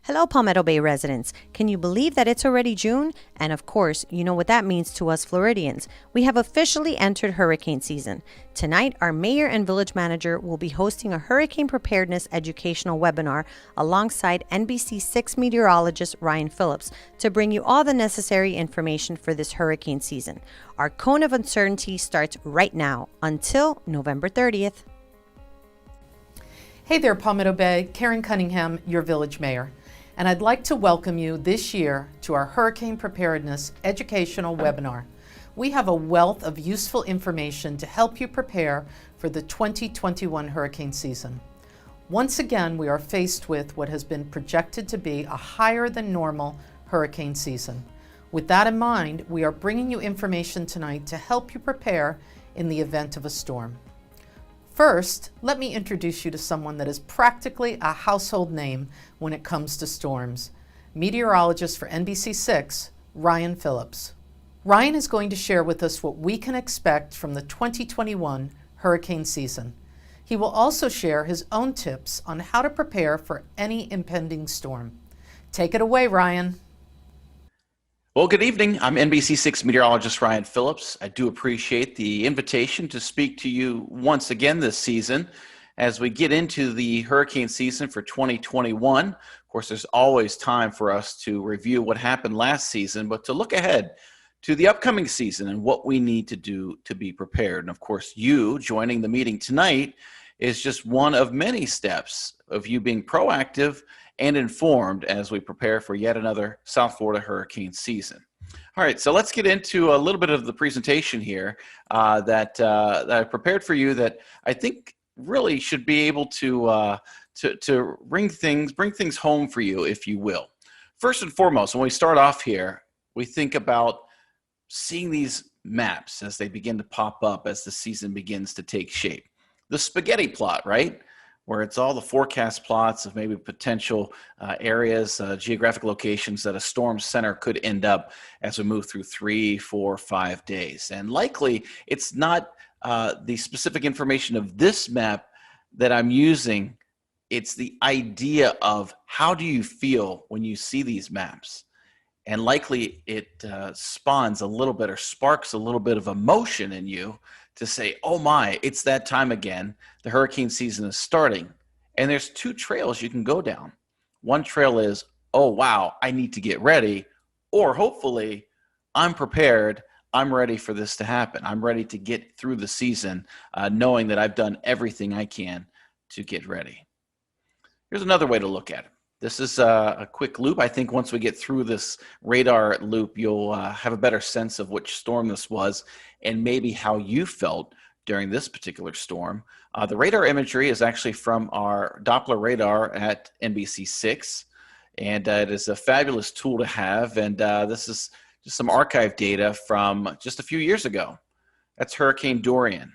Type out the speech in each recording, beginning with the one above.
Hello, Palmetto Bay residents. Can you believe that it's already June? And of course, you know what that means to us Floridians. We have officially entered hurricane season. Tonight, our mayor and village manager will be hosting a hurricane preparedness educational webinar alongside NBC6 meteorologist Ryan Phillips to bring you all the necessary information for this hurricane season. Our cone of uncertainty starts right now until November 30th. Hey there, Palmetto Bay. Karen Cunningham, your village mayor. And I'd like to welcome you this year to our Hurricane Preparedness Educational Webinar. We have a wealth of useful information to help you prepare for the 2021 hurricane season. Once again, we are faced with what has been projected to be a higher than normal hurricane season. With that in mind, we are bringing you information tonight to help you prepare in the event of a storm. First, let me introduce you to someone that is practically a household name when it comes to storms. Meteorologist for NBC6, Ryan Phillips. Ryan is going to share with us what we can expect from the 2021 hurricane season. He will also share his own tips on how to prepare for any impending storm. Take it away, Ryan. Well, good evening. I'm NBC6 meteorologist Ryan Phillips. I do appreciate the invitation to speak to you once again this season as we get into the hurricane season for 2021. Of course, there's always time for us to review what happened last season, but to look ahead to the upcoming season and what we need to do to be prepared. And of course, you joining the meeting tonight is just one of many steps of you being proactive and informed as we prepare for yet another South Florida hurricane season. All right, so let's get into a little bit of the presentation here that I prepared for you that I think really should be able to bring things home for you, if you will. First and foremost, when we start off here, we think about seeing these maps as they begin to pop up as the season begins to take shape. The spaghetti plot, right? Where it's all the forecast plots of maybe potential areas, geographic locations that a storm center could end up as we move through 3, 4, 5 days. And likely it's not the specific information of this map that I'm using. It's the idea of how do you feel when you see these maps? And likely it spawns a little bit or sparks a little bit of emotion in you to say, oh my, it's that time again. The hurricane season is starting. And there's two trails you can go down. One trail is, oh wow, I need to get ready. Or hopefully, I'm prepared. I'm ready for this to happen. I'm ready to get through the season knowing that I've done everything I can to get ready. Here's another way to look at it. This is a quick loop. I think once we get through this radar loop, you'll have a better sense of which storm this was and maybe how you felt during this particular storm. The radar imagery is actually from our Doppler radar at NBC6, and it is a fabulous tool to have. And this is just some archive data from just a few years ago. That's Hurricane Dorian.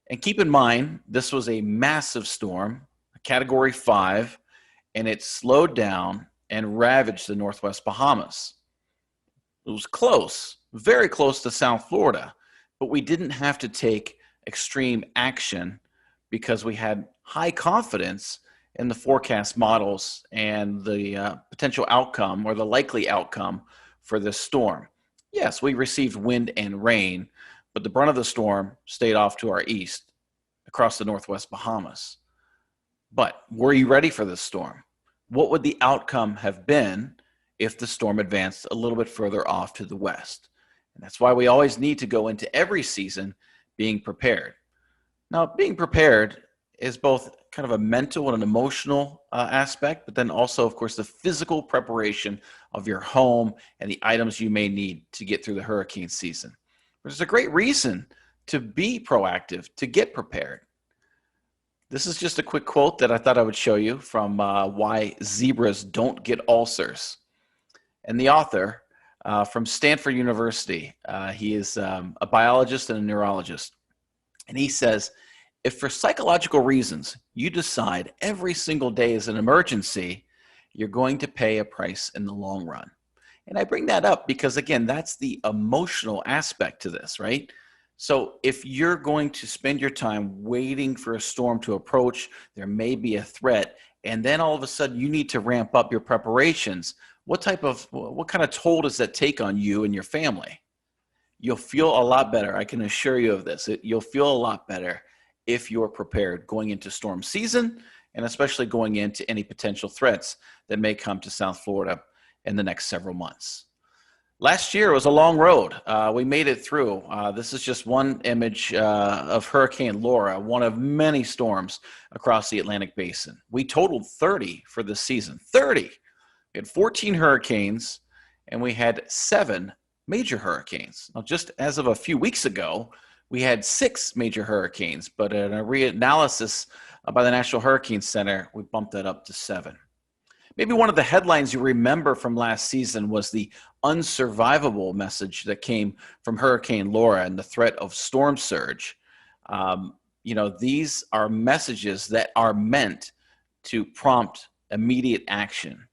And keep in mind, this was a massive storm, a Category 5, and it slowed down and ravaged the Northwest Bahamas. It was close, very close to South Florida, but we didn't have to take extreme action because we had high confidence in the forecast models and the potential outcome or the likely outcome for this storm. Yes, we received wind and rain, but the brunt of the storm stayed off to our east across the Northwest Bahamas. But were you ready for this storm? What would the outcome have been if the storm advanced a little bit further off to the west? And that's why we always need to go into every season being prepared. Now, being prepared is both kind of a mental and an emotional aspect, but then also, of course, the physical preparation of your home and the items you may need to get through the hurricane season. There's a great reason to be proactive, to get prepared. This is just a quick quote that I thought I would show you from Why Zebras Don't Get Ulcers. And the author from Stanford University, he is a biologist and a neurologist. And he says, if for psychological reasons you decide every single day is an emergency, you're going to pay a price in the long run. And I bring that up because, again, that's the emotional aspect to this, right? So if you're going to spend your time waiting for a storm to approach, there may be a threat, and then all of a sudden you need to ramp up your preparations. What kind of toll does that take on you and your family? You'll feel a lot better. I can assure you of this. You'll feel a lot better if you're prepared going into storm season, and especially going into any potential threats that may come to South Florida in the next several months. Last year was a long road. We made it through. This is just one image of Hurricane Laura, one of many storms across the Atlantic Basin. We totaled 30 for this season. 30! We had 14 hurricanes, and we had 7 major hurricanes. Now, just as of a few weeks ago, we had 6 major hurricanes, but in a reanalysis by the National Hurricane Center, we bumped that up to 7. Maybe one of the headlines you remember from last season was the unsurvivable message that came from Hurricane Laura and the threat of storm surge. These are messages that are meant to prompt immediate action.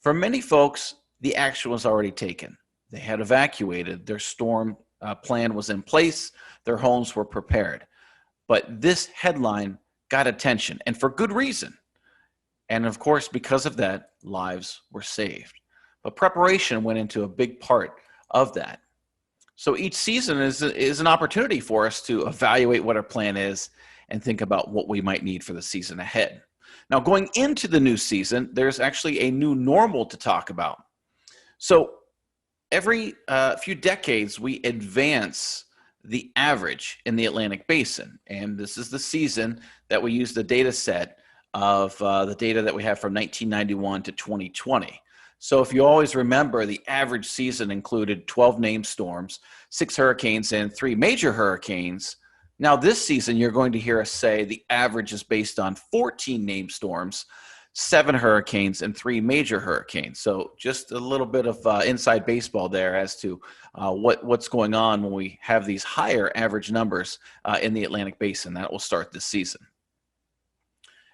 For many folks, the action was already taken. They had evacuated, their storm plan was in place, their homes were prepared. But this headline got attention, and for good reason. And of course, because of that, lives were saved. But preparation went into a big part of that. So each season is an opportunity for us to evaluate what our plan is and think about what we might need for the season ahead. Now, going into the new season, there's actually a new normal to talk about. So every few decades, we advance the average in the Atlantic Basin. And this is the season that we use the data set of the data that we have from 1991 to 2020. So if you always remember, the average season included 12 named storms, 6 hurricanes, and 3 major hurricanes. Now this season, you're going to hear us say the average is based on 14 named storms, 7 hurricanes, and 3 major hurricanes. So just a little bit of inside baseball there as to what's going on when we have these higher average numbers in the Atlantic Basin. That will start this season.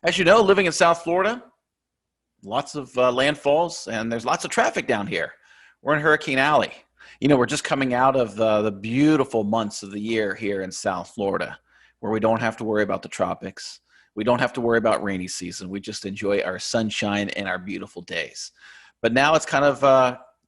As you know, living in South Florida, lots of landfalls, and there's lots of traffic down here. We're in Hurricane Alley. We're just coming out of the beautiful months of the year here in South Florida, where we don't have to worry about the tropics. We don't have to worry about rainy season. We just enjoy our sunshine and our beautiful days. But now it's kind of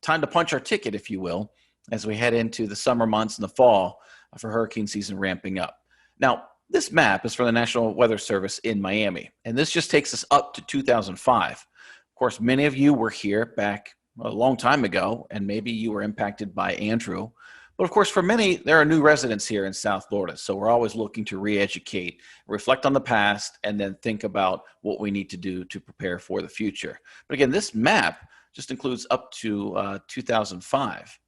time to punch our ticket, if you will, as we head into the summer months and the fall for hurricane season ramping up. Now, this map is from the National Weather Service in Miami, and this just takes us up to 2005. Of course, many of you were here back a long time ago, and maybe you were impacted by Andrew. But of course, for many, there are new residents here in South Florida, so we're always looking to re-educate, reflect on the past, and then think about what we need to do to prepare for the future. But again, this map just includes up to 2005.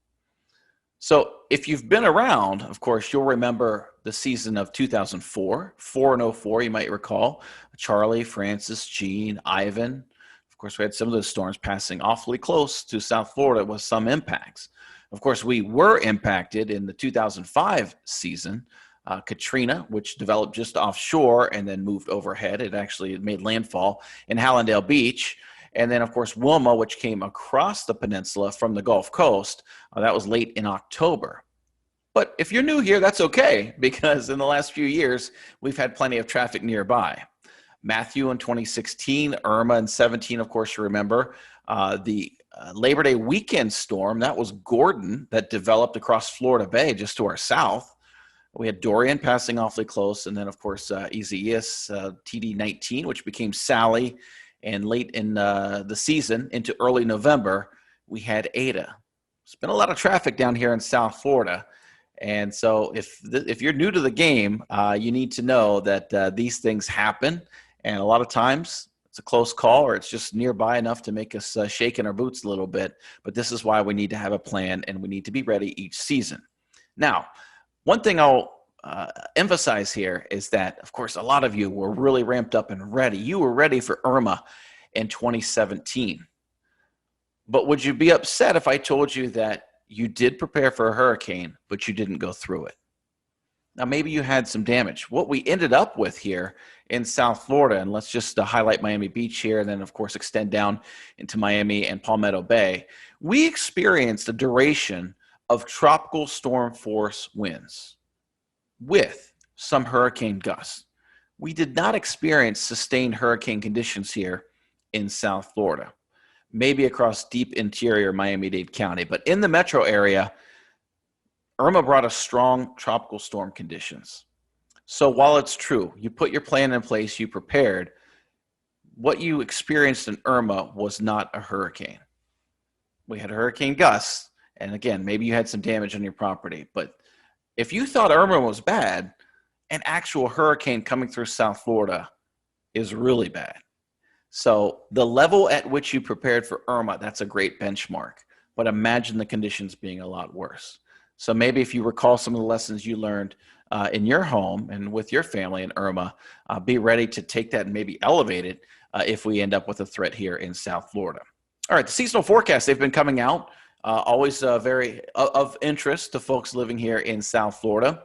So if you've been around, of course, you'll remember the season of 2004, 4 you might recall. Charlie, Francis, Jean, Ivan. Of course, we had some of those storms passing awfully close to South Florida with some impacts. Of course, we were impacted in the 2005 season. Katrina, which developed just offshore and then moved overhead. It actually made landfall in Hallandale Beach. And then, of course, Wilma, which came across the peninsula from the Gulf Coast. That was late in October. But if you're new here, that's okay, because in the last few years, we've had plenty of traffic nearby. Matthew in 2016, Irma in 17, of course, you remember. The Labor Day weekend storm, that was Gordon, that developed across Florida Bay just to our south. We had Dorian passing awfully close, and then, of course, Isaias, TD19, which became Sally. And late in the season, into early November, we had Ada. There's been a lot of traffic down here in South Florida. And so if you're new to the game, you need to know that these things happen. And a lot of times it's a close call, or it's just nearby enough to make us shake in our boots a little bit. But this is why we need to have a plan, and we need to be ready each season. Now, one thing I'll emphasize here is that, of course, a lot of you were really ramped up and ready. You were ready for Irma in 2017. But would you be upset if I told you that you did prepare for a hurricane, but you didn't go through it? Now, maybe you had some damage. What we ended up with here in South Florida, and let's just highlight Miami Beach here, and then, of course, extend down into Miami and Palmetto Bay, we experienced a duration of tropical storm force winds with some hurricane gusts. We did not experience sustained hurricane conditions here in South Florida, maybe across deep interior Miami-Dade County, but in the metro area, Irma brought us strong tropical storm conditions. So while it's true, you put your plan in place, you prepared, what you experienced in Irma was not a hurricane. We had hurricane gusts, and again, maybe you had some damage on your property, but if you thought Irma was bad, an actual hurricane coming through South Florida is really bad. So the level at which you prepared for Irma, that's a great benchmark, but imagine the conditions being a lot worse. So maybe if you recall some of the lessons you learned in your home and with your family in Irma, be ready to take that and maybe elevate it if we end up with a threat here in South Florida. All right, the seasonal forecasts, they've been coming out, always very of interest to folks living here in South Florida.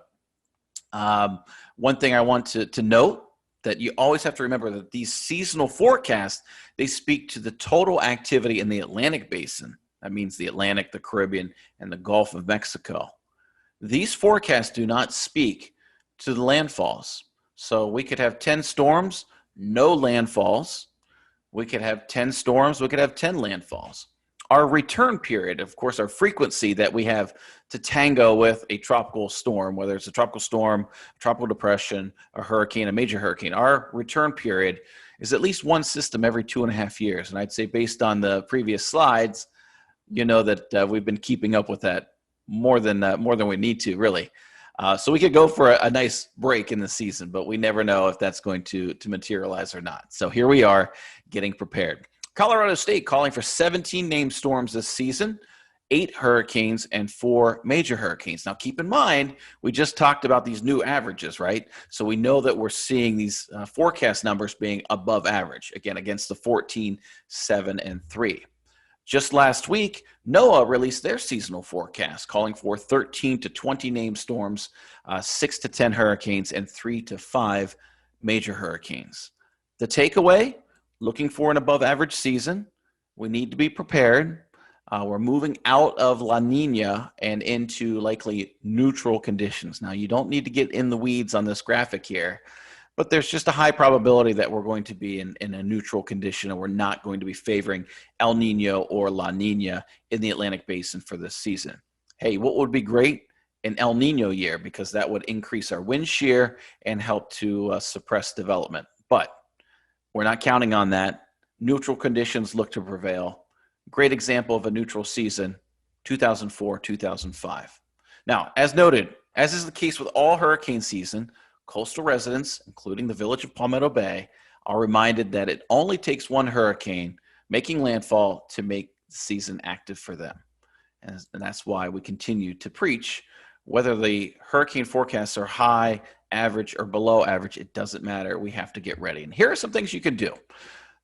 One thing I want to note that you always have to remember that these seasonal forecasts, they speak to the total activity in the Atlantic basin. That means the Atlantic, the Caribbean, and the Gulf of Mexico. These forecasts do not speak to the landfalls. So we could have 10 storms, no landfalls. We could have 10 storms, we could have 10 landfalls. Our return period, of course, our frequency that we have to tango with a tropical storm, whether it's a tropical storm, tropical depression, a hurricane, a major hurricane, our return period is at least one system every 2.5 years. And I'd say based on the previous slides, you know that we've been keeping up with that more than we need to, really. So we could go for a nice break in the season, but we never know if that's going to materialize or not. So here we are getting prepared. Colorado State calling for 17 named storms this season, 8 hurricanes and 4 major hurricanes. Now keep in mind, we just talked about these new averages, right? So we know that we're seeing these forecast numbers being above average, again, against the 14, 7, and 3. Just last week, NOAA released their seasonal forecast, calling for 13 to 20 named storms, 6 to 10 hurricanes, and 3 to 5 major hurricanes. The takeaway, looking for an above average season. We need to be prepared. We're moving out of La Nina and into likely neutral conditions. Now, you don't need to get in the weeds on this graphic here, but there's just a high probability that we're going to be in a neutral condition and we're not going to be favoring El Nino or La Nina in the Atlantic Basin for this season. Hey, what would be great? An El Nino year, because that would increase our wind shear and help to suppress development. But we're not counting on that. Neutral conditions look to prevail. Great example of a neutral season, 2004, 2005. Now, as noted, as is the case with all hurricane season, coastal residents, including the village of Palmetto Bay, are reminded that it only takes one hurricane making landfall to make the season active for them. And that's why we continue to preach, whether the hurricane forecasts are high, average, or below average, it doesn't matter. We have to get ready. And here are some things you can do.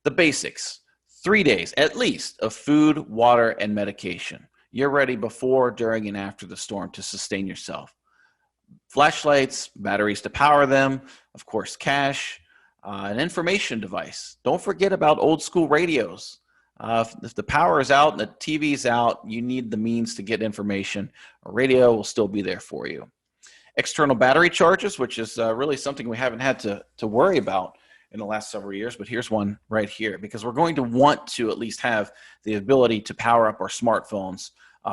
The basics, 3 days at least of food, water, and medication. You're ready before, during, and after the storm to sustain yourself. Flashlights, batteries to power them, of course, cash, an information device. Don't forget about old school radios. If the power is out and the TV is out, you need the means to get information. A radio will still be there for you. External battery charges, which is really something we haven't had to worry about in the last several years, but here's one right here, because we're going to want to at least have the ability to power up our smartphones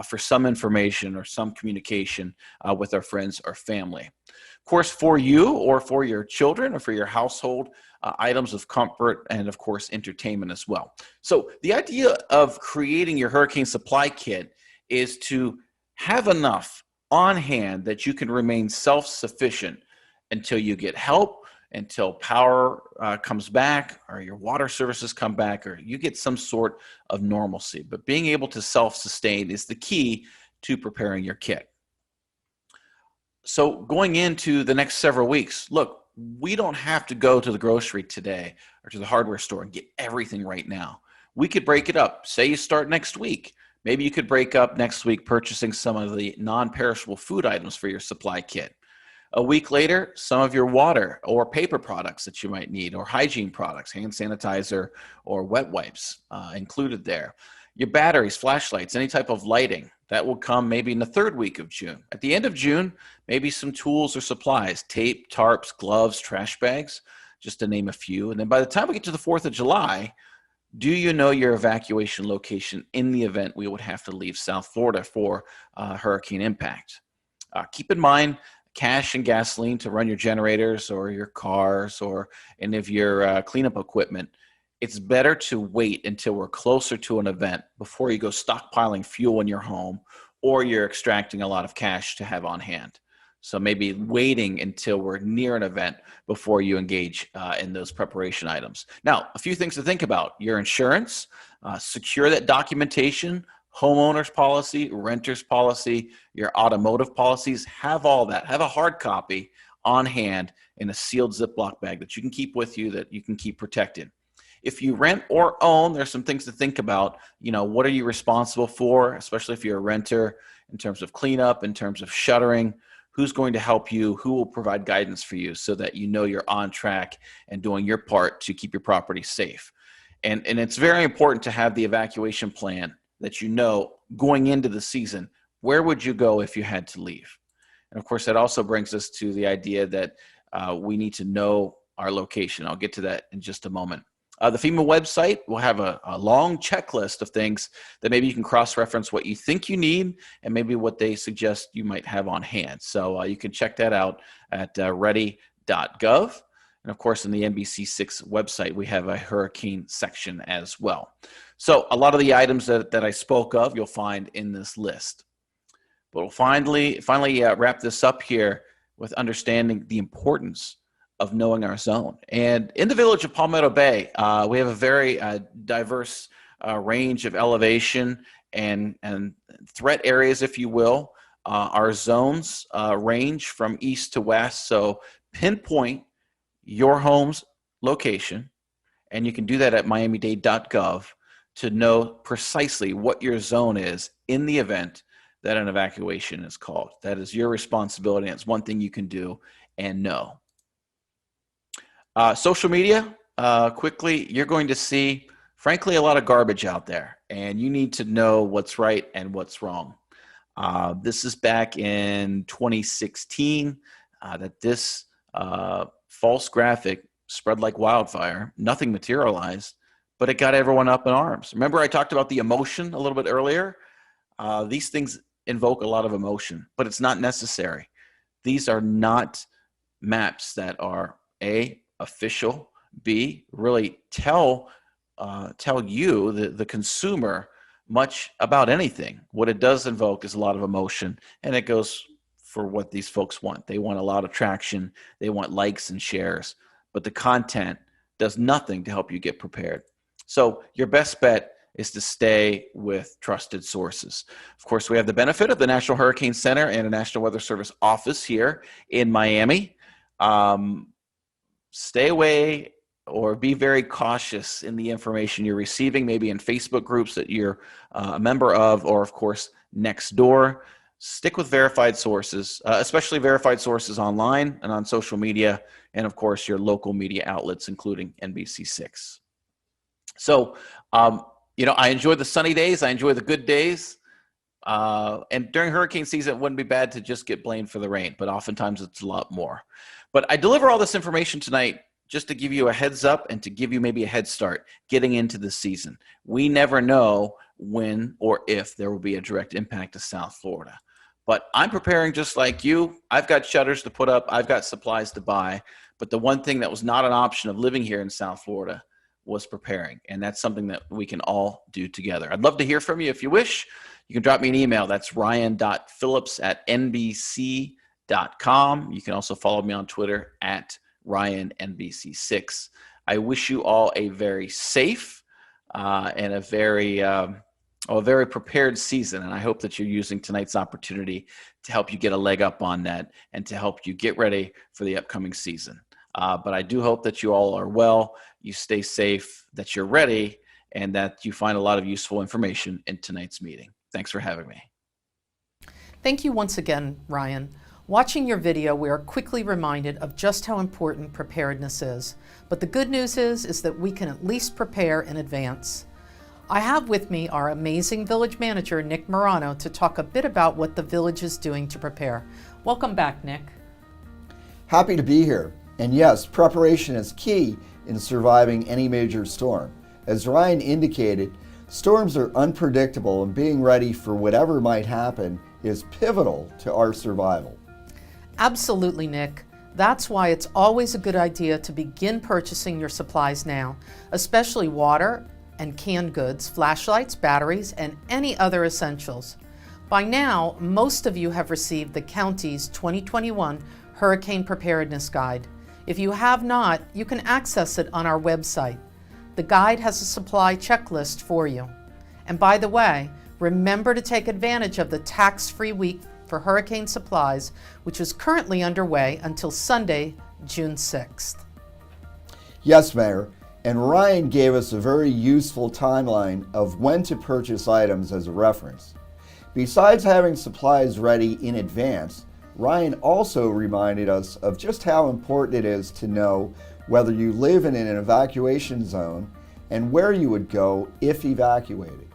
for some information or some communication with our friends or family. Of course, for you or for your children or for your household, items of comfort and, of course, entertainment as well. So the idea of creating your hurricane supply kit is to have enough on hand that you can remain self-sufficient until you get help, until power comes back, or your water services come back, or you get some sort of normalcy. But being able to self-sustain is the key to preparing your kit. So going into the next several weeks, look, we don't have to go to the grocery today or to the hardware store and get everything right now. We could break it up. Say you start next week. Maybe you could break up next week purchasing some of the non-perishable food items for your supply kit. A week later, some of your water or paper products that you might need, or hygiene products, hand sanitizer or wet wipes included there. Your batteries, flashlights, any type of lighting, that will come maybe in the third week of June. At the end of June, maybe some tools or supplies, tape, tarps, gloves, trash bags, just to name a few. And then by the time we get to the 4th of July, do you know your evacuation location in the event we would have to leave South Florida for hurricane impact? Keep in mind cash and gasoline to run your generators or your cars or any of your cleanup equipment. It's better to wait until we're closer to an event before you go stockpiling fuel in your home or you're extracting a lot of cash to have on hand. So maybe waiting until we're near an event before you engage in those preparation items. Now, a few things to think about. Your insurance, secure that documentation, homeowner's policy, renter's policy, your automotive policies, have all that. Have a hard copy on hand in a sealed Ziploc bag that you can keep with you, that you can keep protected. If you rent or own, there's some things to think about. What are you responsible for, especially if you're a renter, in terms of cleanup, in terms of shuttering? Who's going to help you? Who will provide guidance for you so that you know you're on track and doing your part to keep your property safe? And it's very important to have the evacuation plan that going into the season. Where would you go if you had to leave? And of course, that also brings us to the idea that we need to know our location. I'll get to that in just a moment. The FEMA website will have a long checklist of things that maybe you can cross-reference what you think you need and maybe what they suggest you might have on hand. So you can check that out at ready.gov. And of course, in the NBC6 website, we have a hurricane section as well. So a lot of the items that I spoke of, you'll find in this list. But we'll finally wrap this up here with understanding the importance of knowing our zone. And in the village of Palmetto Bay, we have a very diverse range of elevation and threat areas, if you will. Our zones range from east to west, so pinpoint your home's location, and you can do that at miami-dade.gov to know precisely what your zone is in the event that an evacuation is called. That is your responsibility, and it's one thing you can do and know. Social media, quickly, you're going to see, frankly, a lot of garbage out there, and you need to know what's right and what's wrong. This is back in 2016 that this false graphic spread like wildfire. Nothing materialized, but it got everyone up in arms. Remember I talked about the emotion a little bit earlier? These things invoke a lot of emotion, but it's not necessary. These are not maps that are A, official, B, really tell you, the consumer, much about anything. What it does invoke is a lot of emotion, and it goes for what these folks want. They want a lot of traction. They want likes and shares, but the content does nothing to help you get prepared. So your best bet is to stay with trusted sources. Of course, we have the benefit of the National Hurricane Center and a National Weather Service office here in Miami. Stay away or be very cautious in the information you're receiving, maybe in Facebook groups that you're a member of, or of course, next door. Stick with verified sources, especially verified sources online and on social media, and of course, your local media outlets, including NBC6. So, I enjoy the sunny days. I enjoy the good days. And during hurricane season, it wouldn't be bad to just get blamed for the rain, but oftentimes it's a lot more. But I deliver all this information tonight just to give you a heads up and to give you maybe a head start getting into the season. We never know when or if there will be a direct impact to South Florida. But I'm preparing just like you. I've got shutters to put up. I've got supplies to buy. But the one thing that was not an option of living here in South Florida was preparing. And that's something that we can all do together. I'd love to hear from you if you wish. You can drop me an email. That's ryan.phillips@nbc.com. You can also follow me on Twitter at RyanNBC6. I wish you all a very safe and a very prepared season. And I hope that you're using tonight's opportunity to help you get a leg up on that and to help you get ready for the upcoming season. But I do hope that you all are well, you stay safe, that you're ready, and that you find a lot of useful information in tonight's meeting. Thanks for having me. Thank you once again, Ryan. Watching your video, we are quickly reminded of just how important preparedness is. But the good news is that we can at least prepare in advance. I have with me our amazing village manager, Nick Morano, to talk a bit about what the village is doing to prepare. Welcome back, Nick. Happy to be here. And yes, preparation is key in surviving any major storm. As Ryan indicated, storms are unpredictable, and being ready for whatever might happen is pivotal to our survival. Absolutely, Nick. That's why it's always a good idea to begin purchasing your supplies now, especially water and canned goods, flashlights, batteries, and any other essentials. By now, most of you have received the county's 2021 Hurricane Preparedness Guide. If you have not, you can access it on our website. The guide has a supply checklist for you. And by the way, remember to take advantage of the tax-free week for hurricane supplies, which is currently underway until Sunday, June 6th. Yes, Mayor, and Ryan gave us a very useful timeline of when to purchase items as a reference. Besides having supplies ready in advance, Ryan also reminded us of just how important it is to know whether you live in an evacuation zone and where you would go if evacuated.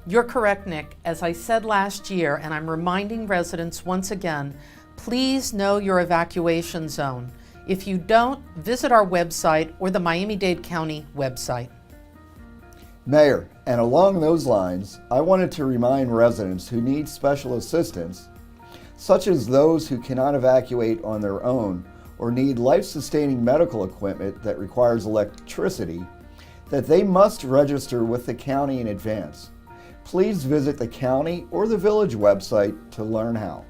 You're correct, Nick. As I said last year, and I'm reminding residents once again, please know your evacuation zone. If you don't, visit our website or the Miami-Dade County website. Mayor, and along those lines, I wanted to remind residents who need special assistance, such as those who cannot evacuate on their own or need life-sustaining medical equipment that requires electricity, that they must register with the county in advance. Please visit the county or the village website to learn how.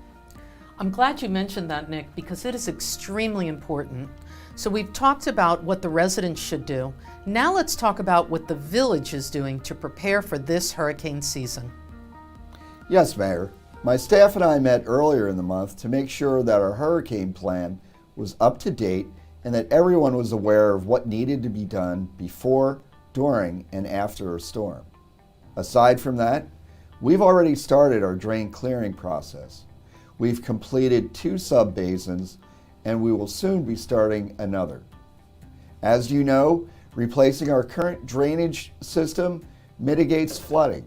I'm glad you mentioned that, Nick, because it is extremely important. So we've talked about what the residents should do. Now let's talk about what the village is doing to prepare for this hurricane season. Yes, Mayor. My staff and I met earlier in the month to make sure that our hurricane plan was up to date and that everyone was aware of what needed to be done before, during, and after a storm. Aside from that, we've already started our drain clearing process. We've completed 2 sub-basins, and we will soon be starting another. As you know, replacing our current drainage system mitigates flooding.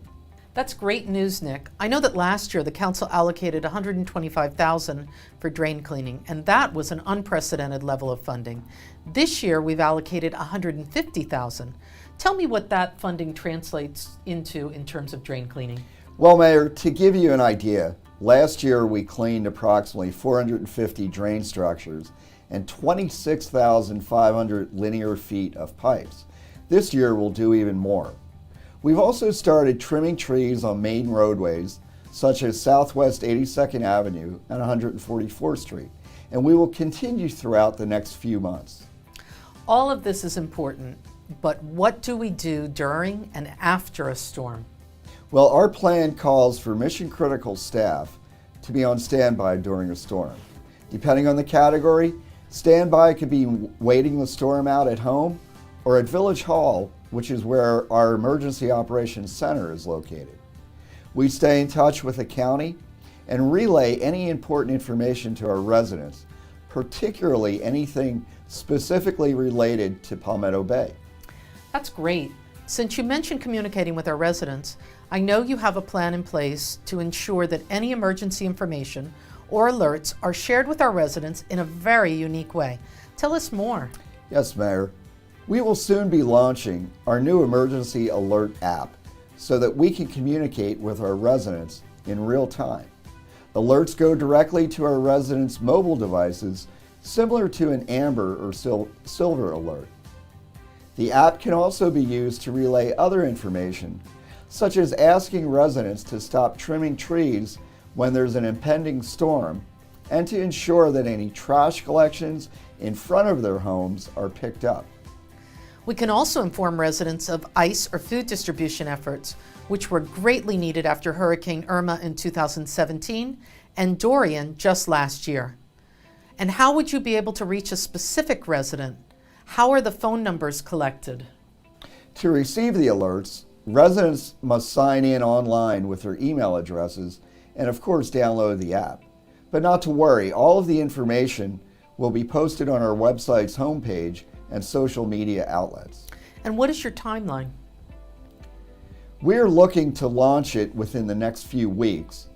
That's great news, Nick. I know that last year the council allocated $125,000 for drain cleaning, and that was an unprecedented level of funding. This year we've allocated $150,000. Tell me what that funding translates into in terms of drain cleaning. Well, Mayor, to give you an idea, last year we cleaned approximately 450 drain structures and 26,500 linear feet of pipes. This year we'll do even more. We've also started trimming trees on main roadways, such as Southwest 82nd Avenue and 144th Street, and we will continue throughout the next few months. All of this is important, but what do we do during and after a storm? Well, our plan calls for mission-critical staff to be on standby during a storm. Depending on the category, standby could be waiting the storm out at home or at Village Hall, which is where our Emergency Operations Center is located. We stay in touch with the county and relay any important information to our residents, particularly anything specifically related to Palmetto Bay. That's great. Since you mentioned communicating with our residents, I know you have a plan in place to ensure that any emergency information or alerts are shared with our residents in a very unique way. Tell us more. Yes, Mayor. We will soon be launching our new emergency alert app so that we can communicate with our residents in real time. Alerts go directly to our residents' mobile devices, similar to an Amber or Silver alert. The app can also be used to relay other information, such as asking residents to stop trimming trees when there's an impending storm, and to ensure that any trash collections in front of their homes are picked up. We can also inform residents of ice or food distribution efforts, which were greatly needed after Hurricane Irma in 2017 and Dorian just last year. And how would you be able to reach a specific resident? How are the phone numbers collected? To receive the alerts, residents must sign in online with their email addresses and of course download the app. But not to worry, all of the information will be posted on our website's homepage and social media outlets. And what is your timeline? We're looking to launch it within the next few weeks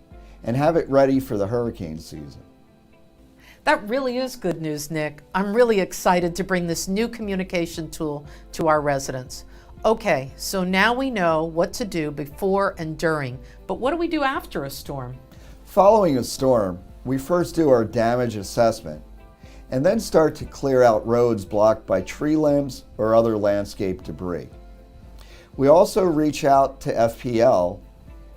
and have it ready for the hurricane season. That really is good news, Nick. I'm really excited to bring this new communication tool to our residents. Okay, so now we know what to do before and during, but what do we do after a storm? Following a storm, we first do our damage assessment and then start to clear out roads blocked by tree limbs or other landscape debris. We also reach out to FPL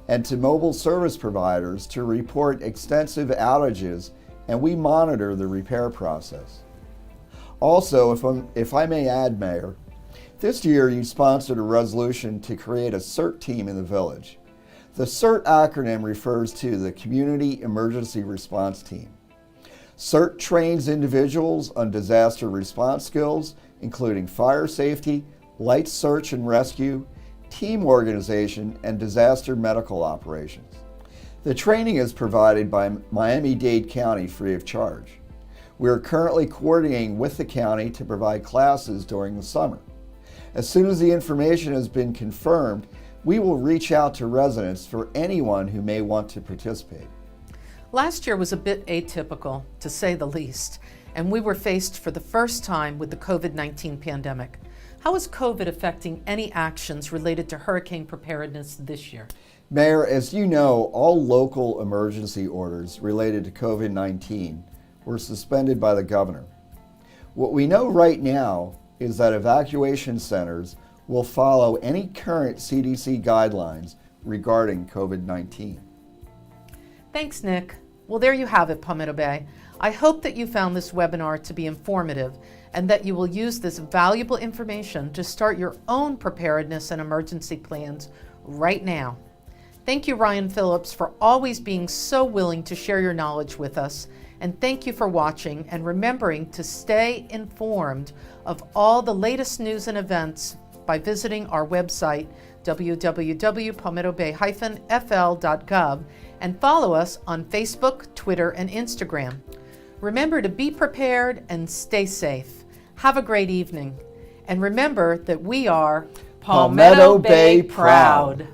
and to mobile service providers to report extensive outages, and we monitor the repair process. Also, if I may add, Mayor, this year you sponsored a resolution to create a Cert Team in the village. The CERT acronym refers to the Community Emergency Response Team. CERT trains individuals on disaster response skills, including fire safety, light search and rescue, team organization, and disaster medical operations. The training is provided by Miami-Dade County free of charge. We are currently coordinating with the county to provide classes during the summer. As soon as the information has been confirmed, we will reach out to residents for anyone who may want to participate. Last year was a bit atypical, to say the least, and we were faced for the first time with the COVID-19 pandemic. How is COVID affecting any actions related to hurricane preparedness this year? Mayor, as you know, all local emergency orders related to COVID-19 were suspended by the governor. What we know right now is that evacuation centers will follow any current CDC guidelines regarding COVID-19. Thanks, Nick. Well, there you have it, Palmetto Bay. I hope that you found this webinar to be informative and that you will use this valuable information to start your own preparedness and emergency plans right now. Thank you, Ryan Phillips, for always being so willing to share your knowledge with us. And thank you for watching and remembering to stay informed of all the latest news and events by visiting our website, www.palmettobay-fl.gov, and follow us on Facebook, Twitter, and Instagram. Remember to be prepared and stay safe. Have a great evening. And remember that we are Palmetto Bay proud.